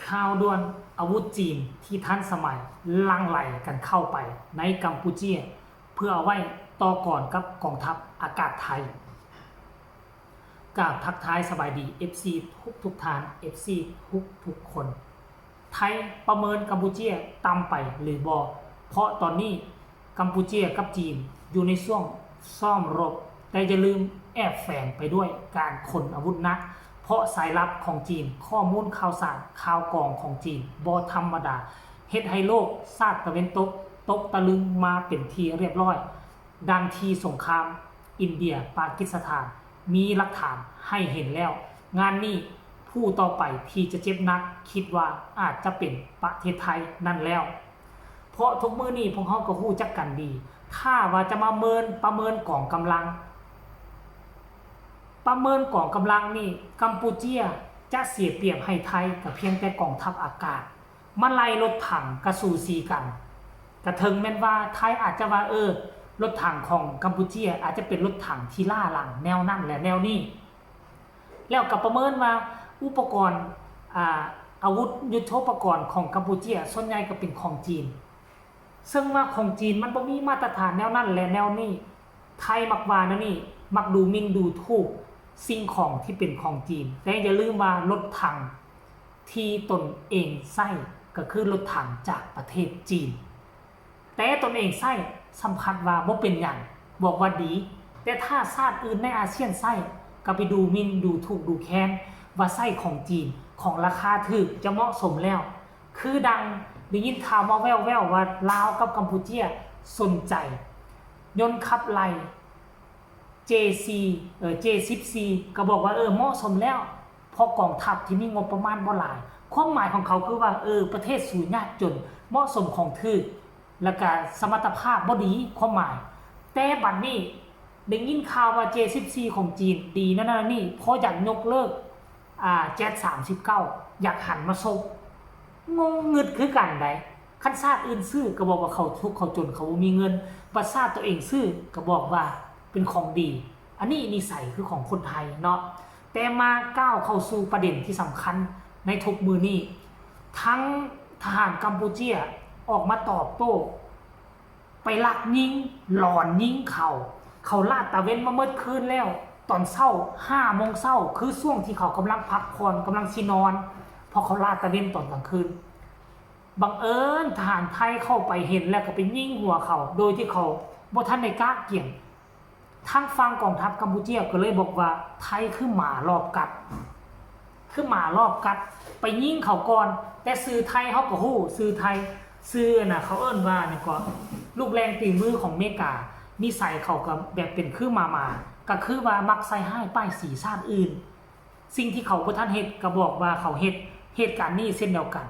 ข่าวด่วนอาวุธจีนที่ทันสมัยลังไหลกันเข้าไปในกัมพูชีเพื่อเอาไว้ต่อก่อนกับกองทัพอากาศไทยกราบทักทายสบายดี FC ทุกทาน FC ทุกคนไทยประเมินกัมพูชีต่ำไปหรือบ่เพราะตอนนี้กัมพูชีกับจีนอยู่ในช่วงซ่อมรบแต่อย่าลืมแอบแฝงไปด้วยการขนอาวุธหนักเพราะสายลับของจีนข้อมูลข่าวสารข่าวกรองของจีนบ่ธรรมดาเฮ็ดให้โลกชาติตะวันตกตะลึงมาเป็นที่เรียบร้อยดังที่สงครามอินเดียปากีสถานมีหลักฐานให้เห็นแล้วงานนี้ผู้ต่อไปที่จะเจ็บนักคิดว่าอาจจะเป็นประเทศไทยนั่นแล้วเพราะทุกมื้อนี้พวกเขาก็รู้จักกันดีถ้าว่าจะมาประเมินกองกำลังนี่กัมพูชีจะเสียเปรียบให้ไทยกับเพียงแต่กองทัพอากาศมาไล่รถถังกระสู่ซีกันกระถึงแม้นว่าไทยอาจจะว่ารถถังของกัมพูชีอาจจะเป็นรถถังที่ล่าหลังแนวนั่นและแนวนี้แล้วก็ประเมินว่าอุปกรณ์อาวุธยุทโธปกรณ์ของกัมพูชีส่วนใหญ่ก็เป็นของจีนซึ่งว่าของจีนมันบ่มีมาตรฐานแนวนั่นและแนวนี้ไทยมักว่านะนี่มักดูหมิ่นดูถูกสิ่งของที่เป็นของจีนแต่อย่าลืมว่ารถถังที่ตนเองใช้ก็คือรถถังจากประเทศจีนแต่ตนเองใช้สัมผัสว่าบ่เป็นหยังบอกว่าดีแต่ถ้าชาติอื่นในอาเซียนใช้ก็ไปดูหมิ่นดูถูกดูแค้นว่าใช้ของจีนของราคาถูกจะเหมาะสมแล้วคือดังได้ยินข่าวมาแว่วๆว่าลาวกับกัมพูชีสนใจยนต์ขับไล่ J10C ก็บอกว่าเหมาะสมแล้วเพราะกองทัพที่มีงบประมาณบ่หลายความหมายของเขาคือว่าประเทศสูญยากจนเหมาะสมของถูกแล้วก็สมรรถภาพบ่ดีความหมายแต่บัดนี้ได้ยินข่าวว่า J10C ของจีนดีนั่นนี่เพราะอยากยกเลิกZ39 อยากหันมาส่งงงงึดคือกันได้คันชาติอื่นซื้อก็บอกว่าเขาทุกข์เขาจนเขาบ่มีเงินประชาติตัวเองซื้อก็บอกว่าเป็นของดีอันนี้นิสัยคือของคนไทยเนาะแต่มาก้าวเข้าสู่ประเด็นที่สำคัญในทุกมือนี้ทั้งทหารกัมพูชีออกมาตอบโต้ไปลักยิงหลอนยิงเขาลาดตระเวนมาเมื่อคืนแล้วตอนเช้า5 โมงเช้าคือช่วงที่เขากำลังพักผ่อนกำลังสินอนพอเขาลาดตระเวนตอนกลางคืนบังเอิญทหารไทยเข้าไปเห็นแล้วก็ไปยิงหัวเขาโดยที่เขาบ่ทันได้กล้าเกี่ยงทางฝั่งกองทัพกัมพูชีก็เลยบอกว่าไทยคือหมารอบกัดไปยิงเขาก่อนแต่สื่อไทยเขาก็ฮู้สื่อไทยสื่อน่ะเขาเอิ้นว่านี่ก็ลูกแรงตีมือของเมกานิสัยเขาก็แบบเป็นคือมาก็คือว่ามักใส่ให้ป้ายสีชาติอื่นสิ่งที่เขาบ่ทันเฮ็ดก็บอกว่าเขาเฮ็ดเหตุการณ์นี้เช่นเดียวกัน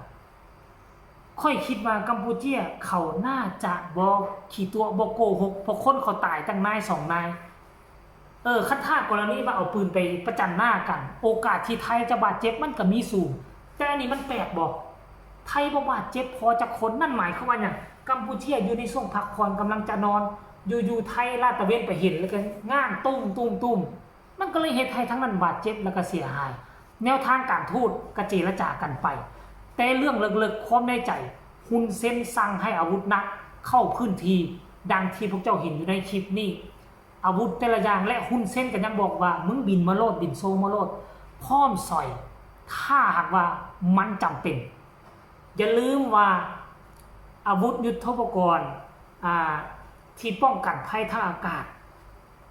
ค่อยคิดว่ากัมพูชีเขาน่าจะบ่ขี้ตัวบ่โกหกเพราะคนเขาตายตั้งนาย2 นายคันถ้ากรณีว่าเอาปืนไปประจันหน้ากันโอกาสที่ไทยจะบาดเจ็บมันก็มีสูงแต่อันนี้มันแปลกบ่ไทยบ่บาดเจ็บพอจะคนนั่นหมายความว่าหยังกัมพูชีอยู่ในช่วงพักผ่อนกำลังจะนอนอยู่ไทยลาดตระเวนไปเห็นแล้วก็ง้างตุ้มมันก็เลยเฮ็ดให้ทั้งนั้นบาดเจ็บแล้วก็เสียหายแนวทางการทูตก็เจรจากันไปแต่เรื่องลึกๆความในใจฮุนเซนสั่งให้อาวุธหนักเข้าพื้นที่ดังที่พวกเจ้าเห็นอยู่ในคลิปนี้อาวุธแต่ละอย่างและฮุนเซนก็ยังบอกว่ามึงบินมาโลดบินโซมาโลดพร้อมสอยถ้าหากว่ามันจำเป็นอย่าลืมว่าอาวุธยุทโธปกรณ์ที่ป้องกันภัยทางอากาศ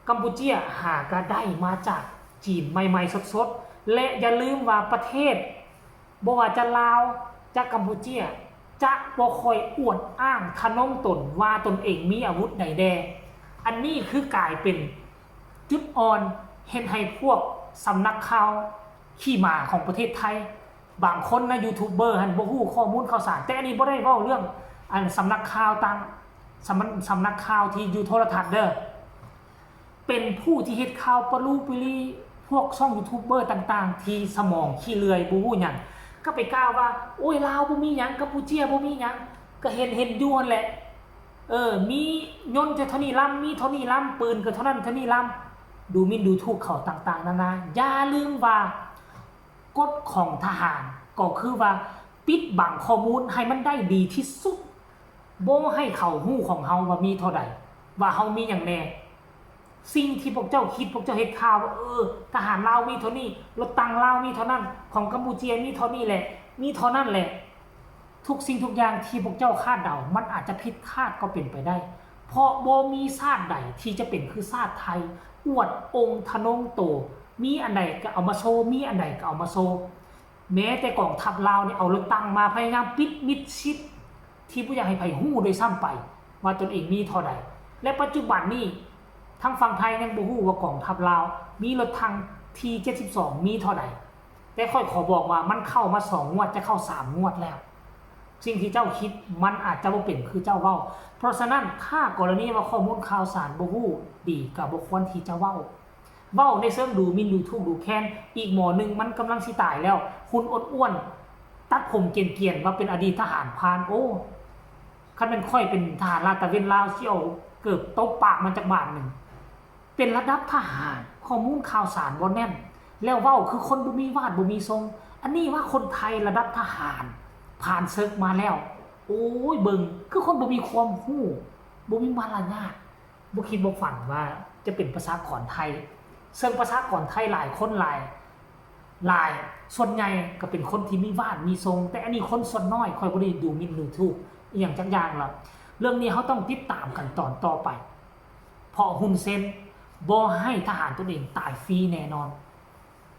กัมพูชีหาก็ได้มาจากจีนใหม่ๆสดๆและอย่าลืมว่าประเทศบ่ว่าจะลาวจะกัมพูชีจะบ่ค่อยอวดอ้างทะนงตนว่าตนเองมีอาวุธใดแดอันนี้คือกลายเป็นจุดอ่อนเห็นให้พวกสำนักข่าวขี้หมาของประเทศไทยบางคนนะยูทูบเบอร์หันบ่ฮู้ข้อมูลข่าวสารแต่อันนี้บ่ได้เว้าเรื่องสำนักข่าวต่างสำนักข่าวที่อยู่โทรทัศน์เป็นผู้ที่เฮ็ดข่าวปะลูปลีพวกช่องยูทูบเบอร์ต่างๆที่สมองขี้เลื่อยบ่ฮู้หยังก็ไปกล่าวว่าโอ้ยลาวบ่มีหยังกัมพูชีบ่มีหยังก็เห็นอยู่นั่นแหละมียนต์เท่านี้ลำมีเท่านี้ลำปืนก็เท่านั้นเท่านี้ลำดูหมิ่นดูถูกเขาต่างๆนานาอย่าลืมว่ากฎของทหารก็คือว่า ปิดบังข้อมูลให้มันได้ดีที่สุดบ่ให้เขาฮู้ของเฮาว่ามีเท่าใดว่าเฮามีหยังแน่สิ่งที่พวกเจ้าคิดพวกเจ้าเฮ็ดข่าวว่าทหารลาวมีเท่านี้รถตังลาวมีเท่านั้นของกัมพูชีมีเท่านี้แหละมีเท่านั้นแหละทุกสิ่งทุกอย่างที่พวกเจ้าคาดเดามันอาจจะผิดคาดก็เป็นไปได้เพราะบ่มีชาติใดที่จะเป็นคือชาติไทยอวดองค์ทะนงโตมีอันใดก็เอามาโชว์มีอันใดก็เอามาโชว์แม้แต่กองทัพลาวเนี่ยเอารถตังมาพยายามปิดมิดชิดที่บ่อยากให้ไผฮู้โดยซ้ำไปว่าตนเองมีเท่าใดและปัจจุบันนี้ทางฝั่งไทยยังบ่ฮู้ว่ากองทัพลาวมีรถถัง T72 มีเท่าใดแต่ค่อยขอบอกว่ามันเข้ามา2งวดจะเข้า3งวดแล้วสิ่งที่เจ้าคิดมันอาจจะบ่เป็นคือเจ้าเว้าเพราะฉะนั้นถ้ากรณีว่าข้อมูลข่าวสารบ่ฮู้ดีก็บ่ควรที่จะเว้าในเชิงดูหมิ่นดูถูกดูแค้นอีกหมอนึงมันกำลังสิตายแล้วคุณอดอ้วนตัดผมเกรียนๆว่าเป็นอดีตทหารพรานคันเป็นค่อยเป็นทหารลาดตระเวนลาวสิเอาเกือบตบปากมันจากบาทนึงเป็นระดับทหารข้อมูลข่าวสารบ่แน่นแล้วเว้าคือคนบ่มีวาดบ่มีทรงอันนี้ว่าคนไทยระดับทหารผ่านศึกมาแล้วโอ้ยเบิ่งคือคนบ่มีความรู้บ่มีมารยาทบ่คิดบ่ฝันว่าจะเป็นประชากรไทยซึ่งประชากรไทยหลายคนหลายส่วนใหญ่ก็เป็นคนที่มีวาดมีทรงแต่อันนี้คนส่วนน้อยค่อยบ่ได้ดูหมิ่นดูถูกอีหยังจักอย่างหรอกเรื่องนี้เขาต้องติดตามกันตอนต่อไปเพราะฮุนเซนบ่ให้ทหารตัวเองตายฟรีแน่นอน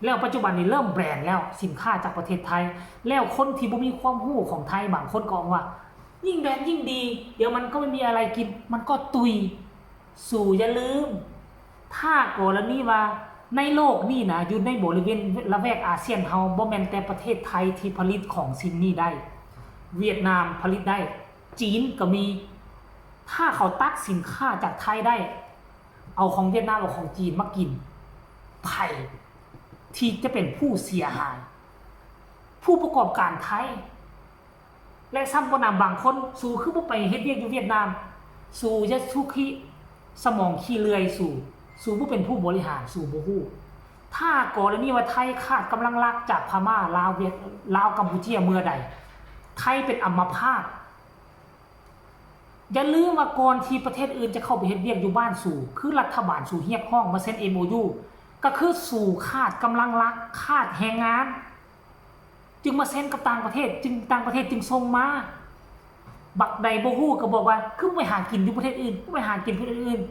แล้วปัจจุบันนี้เริ่มแบรนด์แล้วสินค้าจากประเทศไทยแล้วคนที่บ่มีความรู้ของไทยบางคนก็ว่ายิ่งแบรนด์ยิ่งดีเดี๋ยวมันก็ไม่มีอะไรกินมันก็ตุยสู่อย่าลืมถ้ากรณีว่าในโลกนี้นะอยู่ในบริเวณละแวกอาเซียนเฮาบ่แม่นแต่ประเทศไทยที่ผลิตของสิ่งนี้ได้เวียดนามผลิตได้จีนก็มีถ้าเขาตัดสินค้าจากไทยได้เอาของเวียดนามเอาของจีนมากินไทยที่จะเป็นผู้เสียหายผู้ประกอบการไทยและซ้ำบ่นำบางคนสู่คือบ่ไปเฮ็ดเวียกอยู่เวียดนามสู่จะทุกขี้สมองขี้เลื่อยสู่บ่เป็นผู้บริหารสู่บ่ฮู้ถ้ากรณีว่าไทยขาดกำลังลักจากพม่าลาวกัมพูชาเมื่อใดไทยเป็นอัมพาตอย่าลืมว่าก่อนที่ประเทศอื่นจะเข้าไปเฮ็ดเวียกอยู่บ้านสู่คือรัฐบาลสู่เฮียกห้องมาเซ็น MOU ก็คือสู่ขาดกำลังลักขาดแรงงานจึงมาเซ็นกับต่างประเทศต่างประเทศจึงส่งมาบักใดบ่ฮู้ก็บอกว่าคือไปหากินอยู่ประเทศอื่นไปหากินประเทศอื่น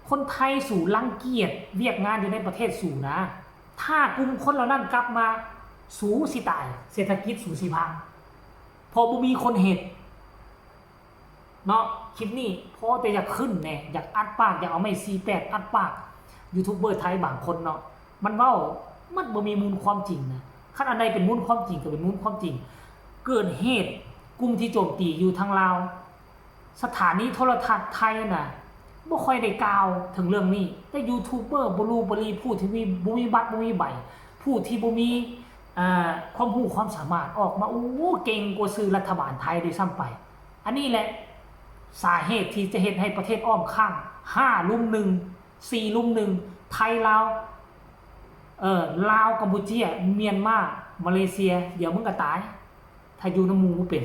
คนไทยสู่รังเกียจเวียกงานอยู่ในประเทศสู่นะถ้ากลุ่มคนเหล่านั้นกลับมาสู่สิตายเศรษฐกิจสู่สิพังพอบ่มีคนเฮ็ดเนาะคลิปนี้พอแต่อยากขึ้นแน่อยากอัดปากอยากเอาไม้48อัดปากยูทูบเบอร์ไทยบางคนเนาะมันเว้ามันบ่มีมูลความจริงนะคันอันใดเป็นมูลความจริงก็เป็นมูลความจริงเกิดเหตุกลุ่มที่โจมตีอยู่ทางลาวสถานีโทรทัศน์ไทยน่ะบ่ค่อยได้กล่าวถึงเรื่องนี้แต่ยูทูบเบอร์บ่รู้บ่รีผู้ที่บ่มีบัตรบ่มีใบผู้ที่บ่มีความรู้ความสามารถออกมาเก่งกว่าสื่อรัฐบาลไทยด้วยซ้ำไปอันนี้แหละสาเหตุที่จะเฮ็ดให้ประเทศอ้อมข้าง5ลุม1 4ลุม1ไทยลาวลาวกัมพูชาเมียนมามาเลเซียเดี๋ยวมึงก็ตายถ้าอยู่น้ำหมู่บ่เป็น